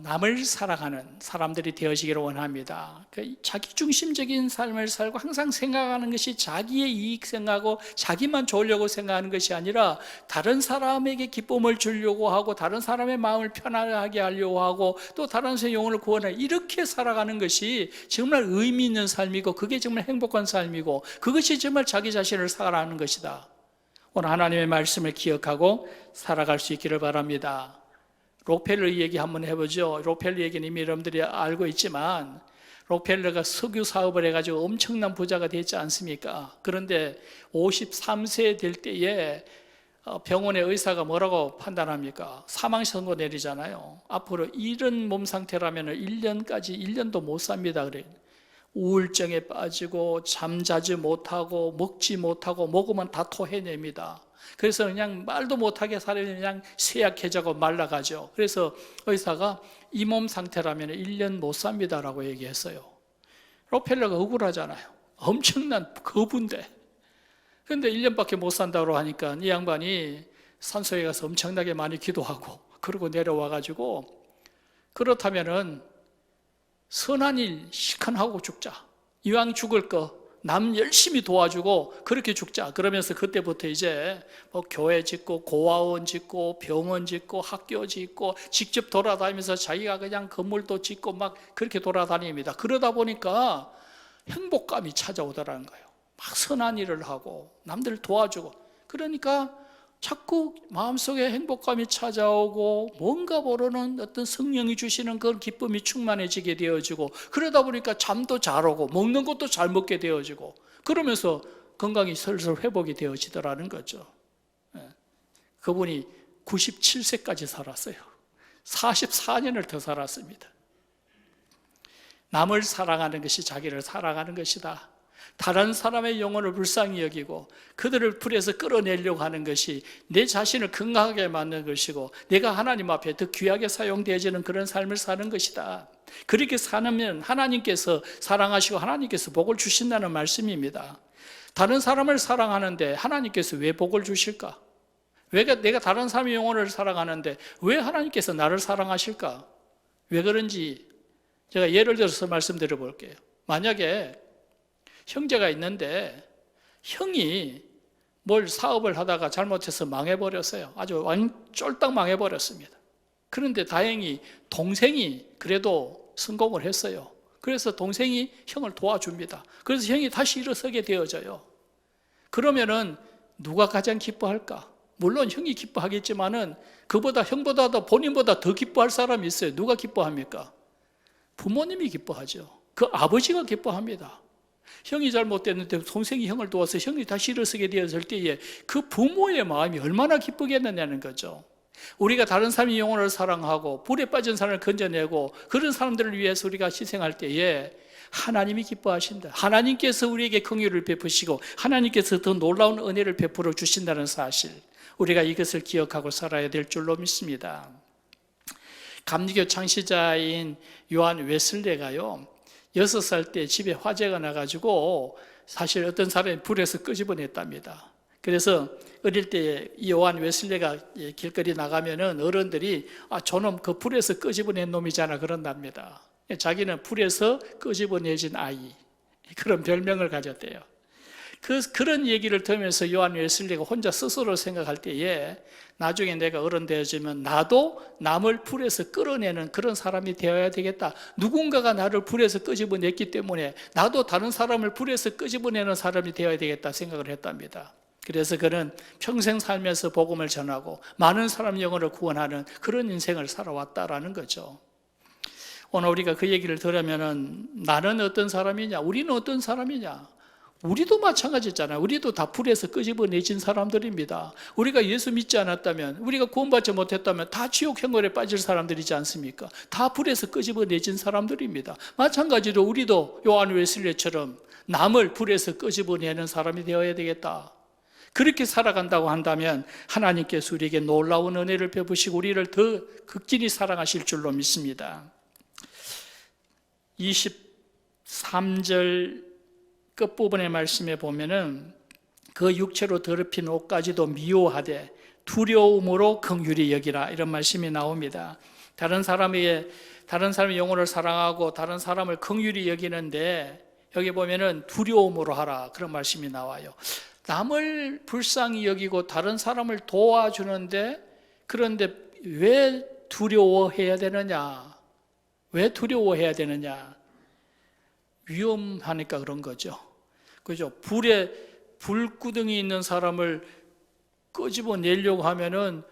남을 사랑하는 사람들이 되어지기를 원합니다. 자기중심적인 삶을 살고 항상 생각하는 것이 자기의 이익 생각하고 자기만 좋으려고 생각하는 것이 아니라 다른 사람에게 기쁨을 주려고 하고 다른 사람의 마음을 편안하게 하려고 하고 또 다른 사람의 영혼을 구원하려 이렇게 살아가는 것이 정말 의미 있는 삶이고 그게 정말 행복한 삶이고 그것이 정말 자기 자신을 사랑하는 것이다. 오늘 하나님의 말씀을 기억하고 살아갈 수 있기를 바랍니다. 록펠러 얘기 한번 해보죠. 록펠러 얘기는 이미 여러분들이 알고 있지만 록펠러가 석유 사업을 해가지고 엄청난 부자가 됐지 않습니까? 그런데 53세 될 때에 병원의 의사가 뭐라고 판단합니까? 사망 선고 내리잖아요. 앞으로 이런 몸 상태라면 1년도 못 삽니다. 그래요. 우울증에 빠지고 잠자지 못하고 먹지 못하고 먹으면 다 토해냅니다. 그래서 그냥 말도 못하게 사람이 그냥 쇠약해져고 말라가죠. 그래서 의사가 이 몸 상태라면 1년 못 삽니다라고 얘기했어요. 록펠러가 억울하잖아요. 엄청난 거부인데. 그런데 1년밖에 못 산다고 하니까 이 양반이 산소에 가서 엄청나게 많이 기도하고 그러고 내려와가지고 그렇다면은 선한 일 실컷 하고 죽자. 이왕 죽을 거 남 열심히 도와주고 그렇게 죽자. 그러면서 그때부터 이제 뭐 교회 짓고 고아원 짓고 병원 짓고 학교 짓고 직접 돌아다니면서 자기가 그냥 건물도 짓고 막 그렇게 돌아다닙니다. 그러다 보니까 행복감이 찾아오더라는 거예요. 막 선한 일을 하고 남들 도와주고 그러니까 자꾸 마음속에 행복감이 찾아오고 뭔가 모르는 어떤 성령이 주시는 그런 기쁨이 충만해지게 되어지고 그러다 보니까 잠도 잘 오고 먹는 것도 잘 먹게 되어지고 그러면서 건강이 슬슬 회복이 되어지더라는 거죠. 그분이 97세까지 살았어요. 44년을 더 살았습니다. 남을 사랑하는 것이 자기를 사랑하는 것이다. 다른 사람의 영혼을 불쌍히 여기고 그들을 불에서 끌어내려고 하는 것이 내 자신을 건강하게 만드는 것이고 내가 하나님 앞에 더 귀하게 사용되어지는 그런 삶을 사는 것이다. 그렇게 사면 하나님께서 사랑하시고 하나님께서 복을 주신다는 말씀입니다. 다른 사람을 사랑하는데 하나님께서 왜 복을 주실까? 왜 내가 다른 사람의 영혼을 사랑하는데 왜 하나님께서 나를 사랑하실까? 왜 그런지 제가 예를 들어서 말씀드려 볼게요. 만약에 형제가 있는데 형이 뭘 사업을 하다가 잘못해서 망해버렸어요. 아주 쫄딱 망해버렸습니다. 그런데 다행히 동생이 그래도 성공을 했어요. 그래서 동생이 형을 도와줍니다. 그래서 형이 다시 일어서게 되어져요. 그러면은 누가 가장 기뻐할까? 물론 형이 기뻐하겠지만은 그보다 형보다도 본인보다 더 기뻐할 사람이 있어요. 누가 기뻐합니까? 부모님이 기뻐하죠. 그 아버지가 기뻐합니다. 형이 잘못됐는데 동생이 형을 도와서 형이 다시 일어서게 되었을 때에 그 부모의 마음이 얼마나 기쁘겠느냐는 거죠. 우리가 다른 사람의 영혼을 사랑하고 불에 빠진 사람을 건져내고 그런 사람들을 위해서 우리가 희생할 때에 하나님이 기뻐하신다. 하나님께서 우리에게 긍휼을 베푸시고 하나님께서 더 놀라운 은혜를 베풀어 주신다는 사실, 우리가 이것을 기억하고 살아야 될 줄로 믿습니다. 감리교 창시자인 요한 웨슬레가요, 6살 때 집에 화재가 나가지고 사실 어떤 사람이 불에서 끄집어냈답니다. 그래서 어릴 때 요한 웨슬레가 길거리 나가면은 어른들이 저놈 그 불에서 끄집어낸 놈이잖아 그런답니다. 자기는 불에서 끄집어내진 아이, 그런 별명을 가졌대요. 그런 얘기를 들으면서 요한 웨슬레가 혼자 스스로 생각할 때에 나중에 내가 어른 되어지면 나도 남을 불에서 끌어내는 그런 사람이 되어야 되겠다. 누군가가 나를 불에서 끄집어냈기 때문에 나도 다른 사람을 불에서 끄집어내는 사람이 되어야 되겠다 생각을 했답니다. 그래서 그는 평생 살면서 복음을 전하고 많은 사람 영혼을 구원하는 그런 인생을 살아왔다라는 거죠. 오늘 우리가 그 얘기를 들으면은 나는 어떤 사람이냐, 우리는 어떤 사람이냐, 우리도 마찬가지잖아요. 우리도 다 불에서 끄집어내진 사람들입니다. 우리가 예수 믿지 않았다면, 우리가 구원받지 못했다면 다 지옥 형벌에 빠질 사람들이지 않습니까? 다 불에서 끄집어내진 사람들입니다. 마찬가지로 우리도 요한 웨슬레처럼 남을 불에서 끄집어내는 사람이 되어야 되겠다. 그렇게 살아간다고 한다면 하나님께서 우리에게 놀라운 은혜를 베푸시고 우리를 더 극진히 사랑하실 줄로 믿습니다. 23절 끝부분의 말씀에 보면은 그 육체로 더럽힌 옷까지도 미워하되 두려움으로 긍휼히 여기라, 이런 말씀이 나옵니다. 다른 사람의 영혼을 사랑하고 다른 사람을 긍휼히 여기는데 여기 보면은 두려움으로 하라, 그런 말씀이 나와요. 남을 불쌍히 여기고 다른 사람을 도와주는데, 그런데 왜 두려워해야 되느냐? 왜 두려워해야 되느냐? 위험하니까 그런 거죠. 그죠? 불에 불구덩이 있는 사람을 끄집어내려고 하면은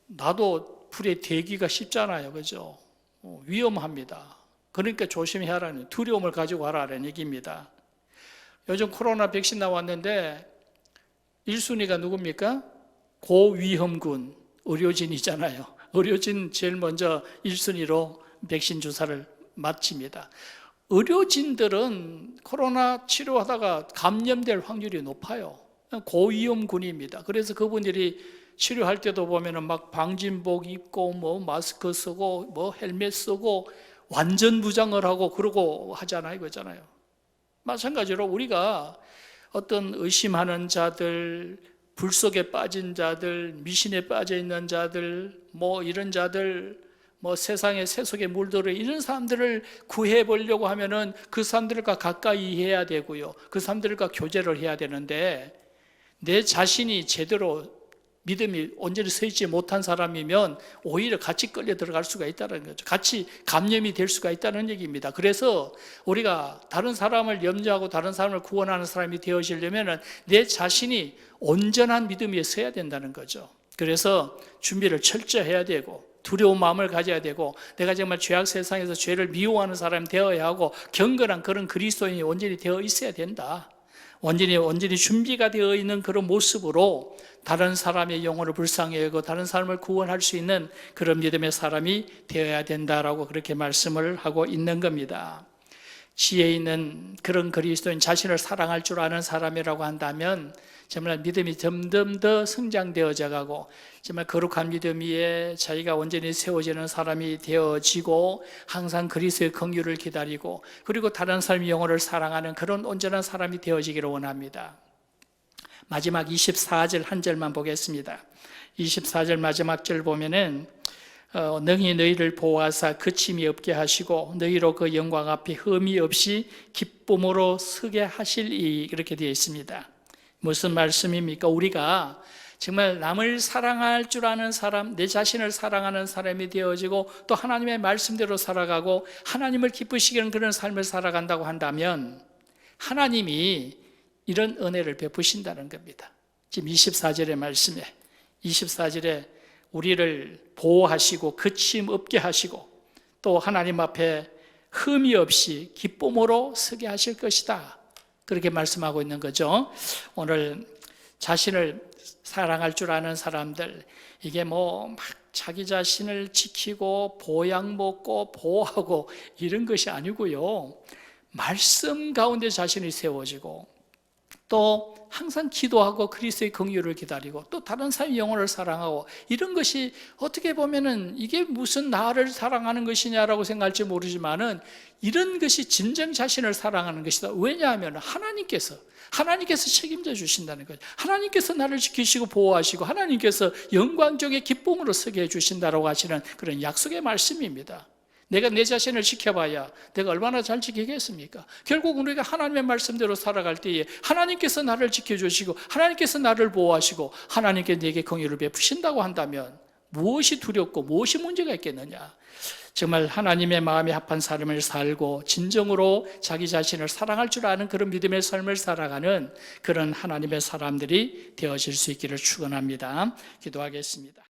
나도 불에 대기가 쉽잖아요. 그죠? 위험합니다. 그러니까 조심해야 하라는, 두려움을 가지고 하라는 얘기입니다. 요즘 코로나 백신 나왔는데 1순위가 누굽니까? 고위험군 의료진이잖아요. 의료진 제일 먼저 1순위로 백신 주사를 마칩니다. 의료진들은 코로나 치료하다가 감염될 확률이 높아요. 고위험군입니다. 그래서 그분들이 치료할 때도 보면은 막 방진복 입고 뭐 마스크 쓰고 뭐 헬멧 쓰고 완전 부장을 하고 그러고 하잖아요. 그렇잖아요. 마찬가지로 우리가 어떤 의심하는 자들, 불 속에 빠진 자들, 미신에 빠져 있는 자들, 뭐 이런 자들, 뭐 세상의 세속에 물들어 이런 사람들을 구해 보려고 하면은 그 사람들과 가까이 해야 되고요. 그 사람들과 교제를 해야 되는데 내 자신이 제대로 믿음이 온전히 서 있지 못한 사람이면 오히려 같이 끌려 들어갈 수가 있다는 거죠. 같이 감염이 될 수가 있다는 얘기입니다. 그래서 우리가 다른 사람을 염려하고 다른 사람을 구원하는 사람이 되어지려면 내 자신이 온전한 믿음 위에 서야 된다는 거죠. 그래서 준비를 철저히 해야 되고 두려운 마음을 가져야 되고 내가 정말 죄악 세상에서 죄를 미워하는 사람이 되어야 하고 경건한 그런 그리스도인이 온전히 되어 있어야 된다. 온전히 준비가 되어 있는 그런 모습으로 다른 사람의 영혼을 불쌍히 여기고 다른 사람을 구원할 수 있는 그런 믿음의 사람이 되어야 된다라고 그렇게 말씀을 하고 있는 겁니다. 지혜 있는 그런 그리스도인, 자신을 사랑할 줄 아는 사람이라고 한다면 정말 믿음이 점점 더 성장되어져 가고 정말 거룩한 믿음 위에 자기가 온전히 세워지는 사람이 되어지고 항상 그리스도의 긍휼을 기다리고 그리고 다른 사람의 영혼을 사랑하는 그런 온전한 사람이 되어지기를 원합니다. 마지막 24절 한 절만 보겠습니다. 24절 마지막 절 보면은 능히 너희를 보호하사 그침이 없게 하시고 너희로 그 영광 앞에 흠이 없이 기쁨으로 서게 하실이, 그렇게 되어 있습니다. 무슨 말씀입니까? 우리가 정말 남을 사랑할 줄 아는 사람, 내 자신을 사랑하는 사람이 되어지고 또 하나님의 말씀대로 살아가고 하나님을 기쁘시게 하는 그런 삶을 살아간다고 한다면 하나님이 이런 은혜를 베푸신다는 겁니다. 지금 24절의 말씀에 24절에 우리를 보호하시고 그침 없게 하시고 또 하나님 앞에 흠이 없이 기쁨으로 서게 하실 것이다, 그렇게 말씀하고 있는 거죠. 오늘 자신을 사랑할 줄 아는 사람들, 이게 뭐 막 자기 자신을 지키고 보양 먹고 보호하고 이런 것이 아니고요. 말씀 가운데 자신이 세워지고 또 항상 기도하고 그리스도의 긍휼을 기다리고 또 다른 사람의 영혼을 사랑하고 이런 것이 어떻게 보면은 이게 무슨 나를 사랑하는 것이냐라고 생각할지 모르지만은 이런 것이 진정 자신을 사랑하는 것이다. 왜냐하면 하나님께서 책임져 주신다는 거죠. 하나님께서 나를 지키시고 보호하시고 하나님께서 영광적인 기쁨으로 서게 해주신다라고 하시는 그런 약속의 말씀입니다. 내가 내 자신을 지켜봐야 내가 얼마나 잘 지키겠습니까? 결국 우리가 하나님의 말씀대로 살아갈 때에 하나님께서 나를 지켜주시고 하나님께서 나를 보호하시고 하나님께 내게 긍휼을 베푸신다고 한다면 무엇이 두렵고 무엇이 문제가 있겠느냐? 정말 하나님의 마음에 합한 삶을 살고 진정으로 자기 자신을 사랑할 줄 아는 그런 믿음의 삶을 살아가는 그런 하나님의 사람들이 되어질 수 있기를 축원합니다. 기도하겠습니다.